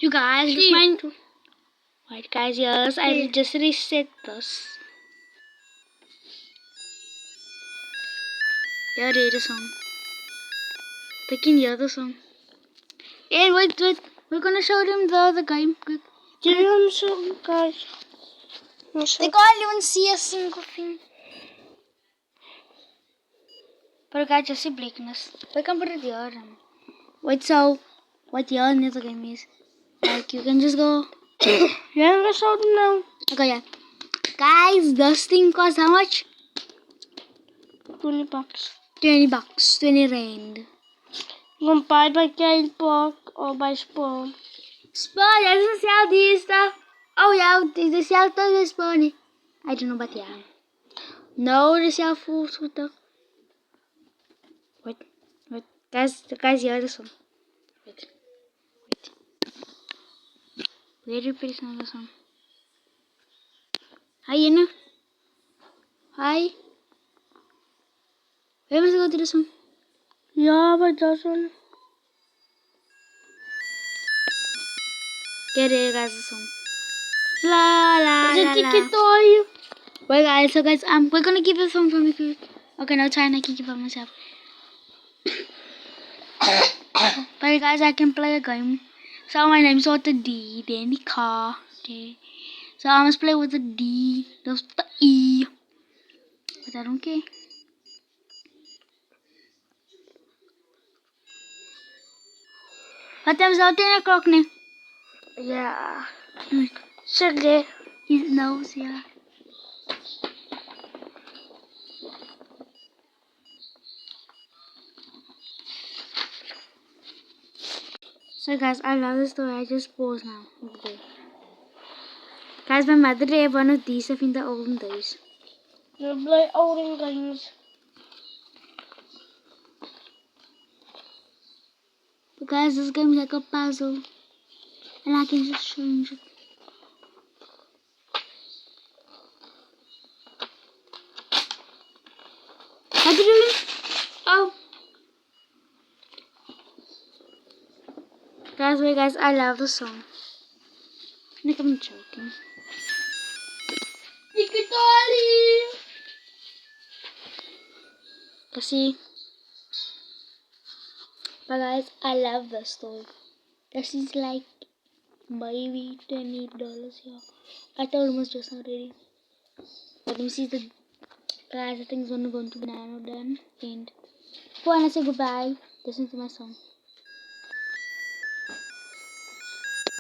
You guys, look mine too. Right, guys, yes, I will just reset this. Yeah, read the song. They can hear the song. Hey, wait. We're gonna show them the game. Quick. I'm sorry, guys. They can't even see a single thing. But guys, just see bleakness. We can put it here. Wait, so what year in the game is? Like you can just go. Yeah, I'm gonna show them now. Okay, yeah. Guys, this thing costs how much? $20. $20. 20 rand. You can buy it by Kale Park or by Spawn. Spawn doesn't sell these stuff. Oh yeah, they sell the Spawn. I don't know, but yeah. No, they sell food with the. Wait. Guys, hear this one. Wait. Where you put another song? Hi, Yena. Hi. Where must I go to the song? Yeah, but that's one. Get it, guys, the song. La la Is la it la. ticket toy? Well, guys, so guys, we're gonna keep the song for me. Okay, now try and I can keep it myself. But guys, I can play a game. So my name's not the D, then the car. Okay. So I must play with the D, that's the E. But I don't care. What time is it? 10 o'clock now. Yeah. Sit there. His nose, yeah. So guys, I love this story. I just pause now. Okay. Guys, my mother did have one of these stuff in the olden days. You play olden games. But guys, this game is like a puzzle. And I can just change it. What are you doing? Oh. Guys, wait guys, I love the song. I think I'm joking. See? But guys, I love the story. This is like maybe $20 here. I told almost just already. But let me see the guys. I think it's gonna go into banana done. And before I say goodbye, listen to my song.